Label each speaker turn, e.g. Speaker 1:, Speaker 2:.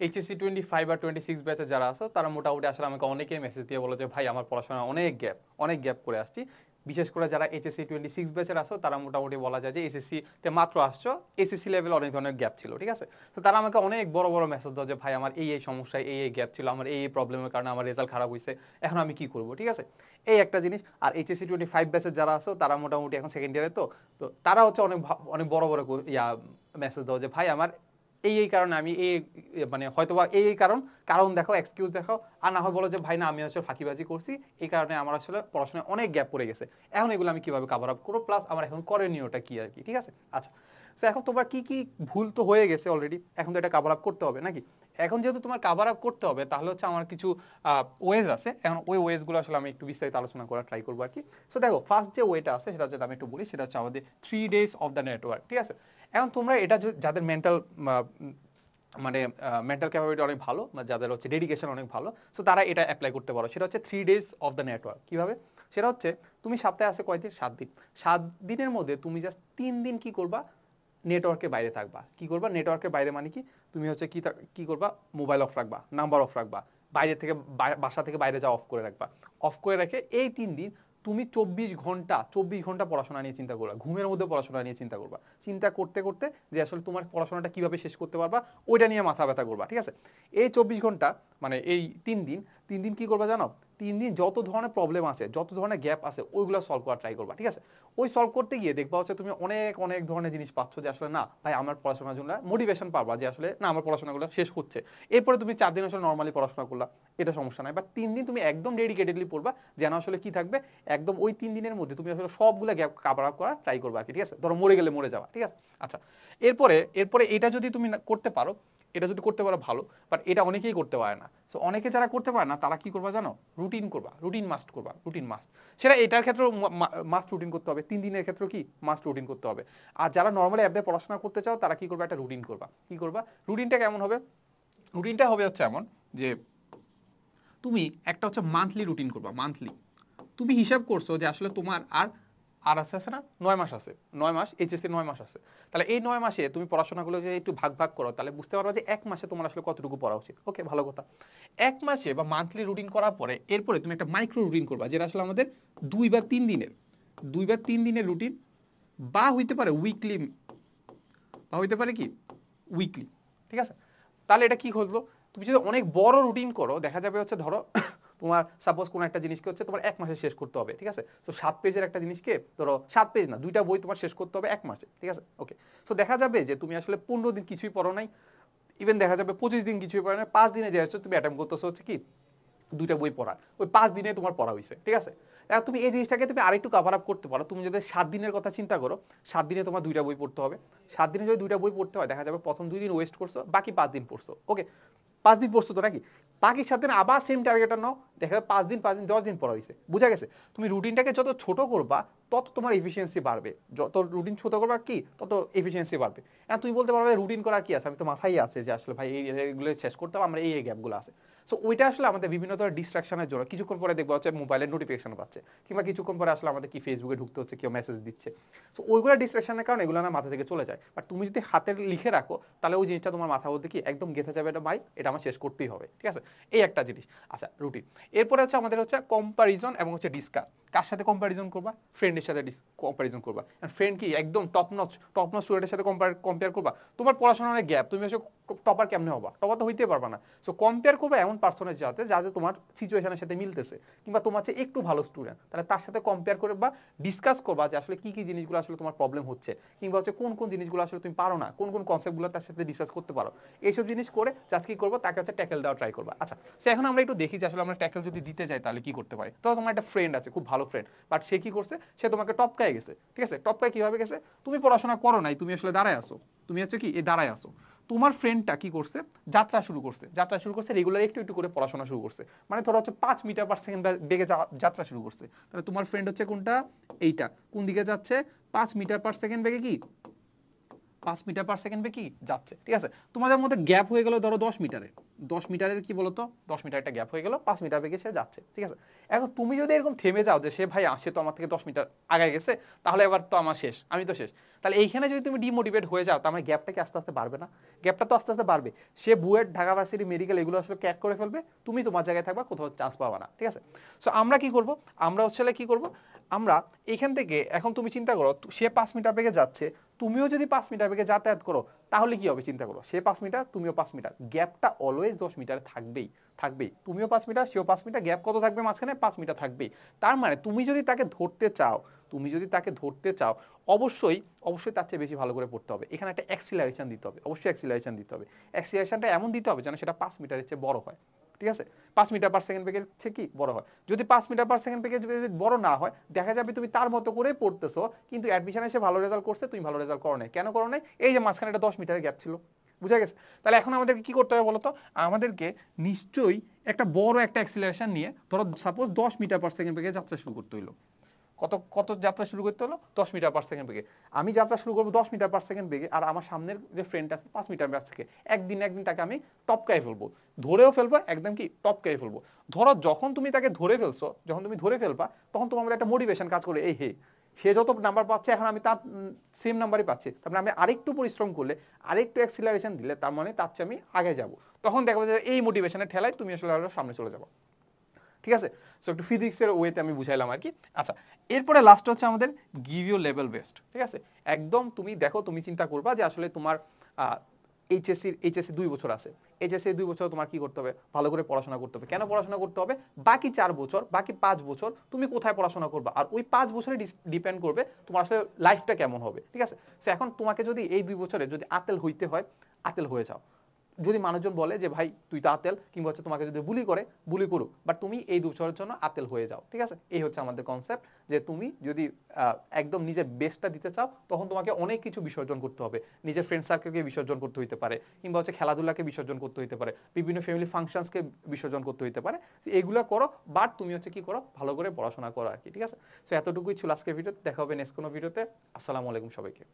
Speaker 1: HSC 25 আর 26 ব্যাচে যারা আছো তারা মোটামুটি আসলে আমাকে অনেকেই মেসেজ দিয়ে বলে যে ভাই আমার পড়াশোনা অনেক গ্যাপ করে আসছি। বিশেষ করে যারা এইচএসসি 26 ব্যাচের আছো তারা মোটামুটি বলা যায় যে এসএসসি তে মাত্র আসছো, এসএসসি লেভেলে অনেক ধরনের গ্যাপ ছিল, ঠিক আছে। তো তারা আমাকে অনেক বড় বড় মেসেজ দাও যে ভাই আমার এই সমস্যা, এই গ্যাপ ছিল, আমার এই প্রবলেমের কারণে আমার রেজাল্ট খারাপ হয়েছে, এখন আমি কি করব, ঠিক আছে। এই একটা জিনিস। আর এইচএসসি 25 ব্যাচের যারা আছো তারা মোটামুটি এখন সেকেন্ড ইয়ারে, তো তো তারা হচ্ছে অনেক বড় বড় মেসেজ দাও যে ভাই আমার এই কারণে আমি মানে হয়তোবা এই কারণ দেখো, এক্সকিউজ দেখো, আর না হয় বলো যে ভাই না আমি আসলে ফাঁকিবাজি করছি, এই কারণে আমার আসলে পড়াশোনায় অনেক গ্যাপ পড়ে গেছে, এখন এগুলো আমি কিভাবে কভার আপ করবো, প্লাস আমার এখন করণীয়টা কি আর কি, ঠিক আছে। আচ্ছা, সো এখন তোমার কি কি ভুল তো হয়ে গেছে অলরেডি, এখন তো এটা কভার আপ করতে হবে নাকি। এখন যেহেতু তোমার কভার আপ করতে হবে তাহলে হচ্ছে আমার কিছু ওয়েজ আছে, এখন ওই ওয়েজগুলো আসলে আমি একটু বিস্তারিত আলোচনা করার ট্রাই করবো আর কি। সো দেখো, ফার্স্ট যে ওয়েটা আছে সেটা হচ্ছে আমি একটু বলি, সেটা হচ্ছে আমাদের 3 days অফ দ্য নেটওয়ার্ক, ঠিক আছে। এখন তোমরা এটা যাদের মানে মেন্টাল ক্যাপাবিলিটি অনেক ভালো, যাদের হচ্ছে ডেডিকেশন অনেক ভালো, সো তারা এটা অ্যাপ্লাই করতে পারো। সেটা হচ্ছে 3 days অফ দ্য নেটওয়ার্ক। কীভাবে? সেটা হচ্ছে তুমি সপ্তাহে আছে কয়দিন? 7 দিন। 7 দিনের মধ্যে তুমি জাস্ট 3 দিন কি করবা? নেটওয়ার্কের বাইরে থাকবা। কি করবা? নেটওয়ার্কের বাইরে মানে কি? তুমি হচ্ছে কি করবা? মোবাইল অফ রাখবা, নাম্বার অফ রাখবা, বাইরে থেকে বাসা থেকে বাইরে যাওয়া অফ করে রাখবা। অফ করে রেখে এই 3 দিন তুমি 24 ঘন্টা পড়াশোনা নিয়ে চিন্তা করবা, ঘুমের মধ্যে পড়াশোনা নিয়ে চিন্তা করবা, চিন্তা করতে করতে যে আসলে তোমার পড়াশোনাটা কিভাবে শেষ করতে পারবা ওইটা নিয়ে মাথা ব্যথা করবা, ঠিক আছে। এই 24 ঘন্টা মানে এই 3 দিন কি করবা জানো? 3 দিন যত ধরনের প্রবলেম আছে, যত ধরনের গ্যাপ আছে, ওইগুলো সলভ করার ট্রাই করবা, ঠিক আছে। ওই সলভ করতে গিয়ে দেখবা হচ্ছে তুমি অনেক ধরনের জিনিস পাচ্ছ যে আসলে না ভাই আমার পড়াশোনার জন্য মোটিভেশন পাবা যে আসলে না আমার পড়াশোনাগুলো শেষ হচ্ছে। এরপরে তুমি 4 দিন আসলে নর্মালি পড়াশোনা করলা, এটা সমস্যা নাই, বা 3 দিন তুমি একদম ডেডিকেটেডলি পড়বা, যেন আসলে কি থাকবে একদম ওই 3 দিনের মধ্যে তুমি আসলে সবগুলো গ্যাপ কভার আপ করা ট্রাই করবা আর কি, ঠিক আছে। ধরো মরে গেলে মরে যাওয়া, ঠিক আছে। আচ্ছা, এরপরে এটা যদি তুমি করতে পারো, এটা যদি করতে পারো ভালো, বাট এটা অনেকেই করতে পারে না। সো অনেকে যারা করতে পারে না তারা কি করবা জানো? রুটিন করবা, রুটিন মাস্ট করবা, রুটিন মাস্ট। সেটা এটার ক্ষেত্রেও মাস্ট রুটিন করতে হবে, 3 দিনের ক্ষেত্রেও কি মাস্ট রুটিন করতে হবে। আর যারা নর্মালি অ্যাপ দিয়ে পড়াশোনা করতে চাও তারা কি করবা? একটা রুটিন করবা। কি করবা? রুটিনটা কেমন হবে? রুটিনটা হবে হচ্ছে এমন যে তুমি একটা হচ্ছে মান্থলি রুটিন করবা। মান্থলি তুমি হিসাব করছো যে আসলে তোমার আর আছে না 9 মাস আছে, 9 মাস এইচএসসি 9 মাস আছে। তাহলে এই 9 মাসে তুমি পড়াশোনাগুলো যদি একটু ভাগ করো তাহলে বুঝতে পারবা যে 1 মাসে তোমার আসলে কতটুকু পড়া উচিত। ওকে, ভালো কথা। 1 মাসে বা মান্থলি রুটিন করার পরে এরপরে তুমি একটা মাইক্রো রুটিন করবা, যেটা আসলে আমাদের 2 বা 3 দিনের রুটিন, বা হইতে পারে উইকলি, বা হইতে পারে কি উইকলি, ঠিক আছে। তাহলে এটা কি হলো? তুমি যদি অনেক বড় রুটিন করো দেখা যাবে হচ্ছে ধরো তোমার সাপোজ কোনো একটা জিনিসকে হচ্ছে তোমার 1 মাসে শেষ করতে হবে, ঠিক আছে। তো 7 পেজের একটা জিনিসকে ধরো 7 পেজ না 2টা বই তোমার শেষ করতে হবে 1 মাসে, ঠিক আছে। ওকে, সো দেখা যাবে যে তুমি আসলে 15 দিন কিছুই পড়ো নাই, ইভেন দেখা যাবে 25 দিন কিছুই পড়ো নাই, 5 দিনে যে হচ্ছে তুমি অ্যাটেম্প করতেছো হচ্ছে কি 2টা বই পড়ার, ওই 5 দিনে তোমার পড়া হয়েছে, ঠিক আছে। এখন তুমি এই জিনিসটাকে তুমি আরেকটু কভার আপ করতে পারো। তুমি যদি 7 দিনের কথা চিন্তা করো, 7 দিনে তোমার 2টা বই পড়তে হবে। 7 দিনে যদি 2টা বই পড়তে হয় দেখা যাবে প্রথম 2 দিন ওয়েস্ট করছো, বাকি 5 দিন পড়ছো। ওকে, 5 দিন পড়ছো তো নাকি, বাকি 7 দিন আবার সেম টার্গেটটা নাও, দেখা যাবে 5 দিন 10 দিন পড়া হয়েছে। বুঝা গেছে? তুমি রুটিনটাকে যত ছোট করবা তত তোমার এফিসিয়েন্সি বাড়বে, যত রুটিন ছোট করবা কি তত এফিসিয়েন্সি বাড়বে। এখন তুমি বলতে পারবে রুটিন করার কি আছে, আমি তো মাথায় আছে যে আসলে ভাই এইগুলো শেষ করতে হবে, আমরা এই গ্যাপগুলো আছে। সো ওইটা আসলে আমাদের বিভিন্ন ধরনের ডিস্ট্রাকশনের জন্য কিছুক্ষণ পরে দেখবো হচ্ছে মোবাইলের নোটিফিকেশন পাচ্ছে, কিংবা কিছুক্ষণ পরে আসলে আমাদের কি ফেসবুকে ঢুকতে হচ্ছে, কেউ মেসেজ দিচ্ছে। সো ওইগুলো ডিস্ট্রাকশনের কারণে এগুলো না মাথা থেকে চলে যায়। বাট তুমি যদি হাতে লিখে রাখো তাহলে ওই জিনিসটা তোমার মাথা বলতে কি একদম গেঁথে যাবে, এটা ভাই এটা আমার শেষ করতেই হবে, ঠিক আছে। এই একটা জিনিস। আচ্ছা, রুটিন। এরপরে হচ্ছে আমাদের হচ্ছে কম্পারিজন এবং হচ্ছে ডিসকাস। কার সাথে কম্পারিজন করবা? ফ্রেন্ডের সাথে কম্পারিজন করবা। ফ্রেন্ড কি একদম টপ নচ স্টুডেন্টের সাথে কম্পেয়ার করবা। তোমার পড়াশোনার গ্যাপ, তুমি হচ্ছে টপার কেমনে হবা? টপার তো হইতে পারবা না। সো কম্পেয়ার করবা এমন পার্সনের যাতে তোমার সিচুয়েশনের সাথে মিলতেছে, কিংবা তোমার চেয়ে একটু ভালো স্টুডেন্ট, তাহলে তার সাথে কম্পেয়ার করে বা ডিসকাস করবা যে আসলে কি জিনিসগুলো আসলে তোমার প্রবলেম হচ্ছে, কিংবা হচ্ছে কোন জিনিসগুলো আসলে তুমি পারো না, কোন কনসেপ্টগুলো তার সাথে ডিসকাস করতে পারো। এইসব জিনিস করে জাস্ট কি করবো, তাকে হচ্ছে ট্যাকেল দেওয়া ট্রাই করবা। আচ্ছা, সে এখন আমরা একটু দেখি যে আসলে আমরা ট্যাকেল যদি দিতে যাই তাহলে কি করতে পারি। তো তোমার একটা ফ্রেন্ড আছে, খুব ভালো ফ্রেন্ড, বাট সে কি করছে, সে তোমাকে টপকায় গেছে, ঠিক আছে। টপকায় কিভাবে গেছে? তুমি পড়াশোনা করো নাই, তুমি আসলে দাঁড়ায় আসো, তুমি হচ্ছে কি এই দাঁড়ায় আসো। তোমার ফ্রেন্ডটা কি করছে, যাত্রা শুরু করছে রেগুলার একটু করে পড়াশোনা শুরু করছে, মানে ধরো হচ্ছে 5 মিটার পার সেকেন্ড বেগে যাত্রা শুরু করছে। তাহলে তোমার ফ্রেন্ড হচ্ছে কোনটা? এইটা। কোন দিকে যাচ্ছে? 5 মিটার পার সেকেন্ড বেগে কি 5 মিটার পার সেকেন্ড বেগে কি যাচ্ছে, ঠিক আছে। তোমাদের মধ্যে গ্যাপ হয়ে গেল ধরো 10 মিটারে, 10 মিটারের কি বলতো 10 মিটার একটা গ্যাপ হয়ে গেল, 5 মিটার বেগে সে যাচ্ছে, ঠিক আছে। এখন তুমি যদি এরকম থেমে যাও যে সে ভাই সে তো আমার থেকে 10 মিটার আগায় গেছে, তাহলে এবার তো আমার শেষ, আমি তো শেষ, তাহলে এইখানে যদি তুমি ডিমোটিভেট হয়ে যাও, তার মানে গ্যাপটা কি আস্তে আস্তে বাড়বে না? গ্যাপটা তো আস্তে আস্তে বাড়বে। সে বুয়েট, ঢাকা ভার্সিটি, মেডিকেল এগুলো আসলে ক্র্যাক করে ফেলবে, তুমি তোমার জায়গায় থাকবা, কোথাও চান্স পাবা না, ঠিক আছে। সো আমরা কি করব, আমরা হচ্ছে কি করব, আমরা এখান থেকে এখন তুমি চিন্তা করো, সে 5 মিটার বেগে যাচ্ছে, তুমিও যদি 5 মিটার বেগে যাতায়াত করো, তাহলে কি হবে চিন্তা করো, সে 5 মিটার, তুমিও 5 মিটার, গ্যাপটা অলওয়েজ 10 মিটার থাকবেই, থাকবেই। তুমিও 5 মিটার, সেও 5 মিটার, গ্যাপ কত থাকবে মাঝখানে? 5 মিটার থাকবেই। তার মানে তুমি যদি তাকে ধরতে চাও, তুমি যদি তাকে ধরতে চাও, অবশ্যই অবশ্যই তার চেয়ে বেশি ভালো করে পড়তে হবে। এখানে একটা অ্যাক্সিলারেশন দিতে হবে, অবশ্যই অ্যাক্সিলারেশন দিতে হবে। অ্যাক্সিলারেশনটা এমন দিতে হবে যেন সেটা 5 মিটারের চেয়ে বড় হয়, ঠিক আছে। 5 মিটার/সেকেন্ড বেগের চেয়ে কি বড় হয়। যদি 5 মিটার/সেকেন্ড বেগে যদি বড় না হয়, দেখা যাবে তুমি তার মতো করে পড়তেছো, কিন্তু অ্যাডমিশনে এসে ভালো রেজাল্ট করছে, তুমি ভালো রেজাল্ট করো নাই। কেন করো নাই? এই যে মাঝখানে একটা 10 মিটারের গ্যাপ ছিল, বুঝা গেছে। তাহলে এখন আমাদেরকে কি করতে হবে বলতো, আমাদেরকে নিশ্চয়ই একটা বড় একটা অ্যাক্সিলারেশন নিয়ে, ধরো সাপোজ 10 মিটার/সেকেন্ড বেগে যাত্রা শুরু করতে হইলো। কত কত যাত্রা শুরু করতে হলো? 10 মিটার/সেকেন্ড বেগে। আমি যাত্রা শুরু করবো 10 মিটার/সেকেন্ড বেগে, আর আমার সামনের যে ফ্রেন্ড আছে 5 মিটার/সেকেন্ড, একদিন তাকে আমি টপকায় ফেলবো, ধরেও ফেলবো, একদম কি টপকায় ফেলবো। ধরো যখন তুমি তাকে ধরে ফেলছো, যখন তুমি ধরে ফেলবা, তখন তোমার মধ্যে একটা মোটিভেশন কাজ করে, এই হে সে যত নাম্বার পাচ্ছে, এখন আমি তার সেম নাম্বারই পাচ্ছি, তারপরে আমি আরেকটু পরিশ্রম করলে, আরেকটু অ্যাক্সিলারেশন দিলে, তার মানে তার চেয়ে আমি আগে যাব। তখন দেখবো যে এই মোটিভেশনের ঠেলায় তুমি আসলে আরো সামনে চলে যাবো, ঠিক আছে। সো একটু ফিজিক্সের ওয়েতে আমি বুঝাইলাম আর কি। আচ্ছা, এরপরে লাস্ট হচ্ছে আমাদের গিভ ইউ লেভেল বেস্ট, ঠিক আছে। একদম তুমি দেখো, তুমি চিন্তা করবা যে আসলে তোমার এইচএসসি 2 বছর আছে, এইচএসসি 2 বছর তোমার কি করতে হবে? ভালো করে পড়াশোনা করতে হবে। কেন পড়াশোনা করতে হবে? বাকি 4 বছর, বাকি 5 বছর তুমি কোথায় পড়াশোনা করবা, আর ওই 5 বছরে ডিপেন্ড করবে তোমার আসলে লাইফটা কেমন হবে, ঠিক আছে। সো এখন তোমাকে যদি এই 2 বছরে যদি আতেল হইতে হয়, আতেল হয়ে যাও। যদি মানুষজন বলে যে ভাই তুই তো আতেল, কিংবা হচ্ছে তোমাকে যদি বুলি করে, বুলি করুক, বাট তুমি এই 2 বছরের জন্য আতেল হয়ে যাও, ঠিক আছে। এই হচ্ছে আমাদের কনসেপ্ট, যে তুমি যদি একদম নিজের বেস্টটা দিতে চাও, তখন তোমাকে অনেক কিছু বিসর্জন করতে হবে। নিজের ফ্রেন্ড সার্কেলকে বিসর্জন করতে হইতে পারে, কিংবা হচ্ছে খেলাধুলাকে বিসর্জন করতে হইতে পারে, বিভিন্ন ফ্যামিলি ফাংশনসকে বিসর্জন করতে হইতে পারে। এগুলো করো, বাট তুমি হচ্ছে কি করো, ভালো করে পড়াশোনা করো আর কি, ঠিক আছে। সো এতটুকুই ছিল আজকের ভিডিওতে। দেখা হবে নেক্সট কোনো ভিডিওতে। আসসালামু আলাইকুম সবাইকে।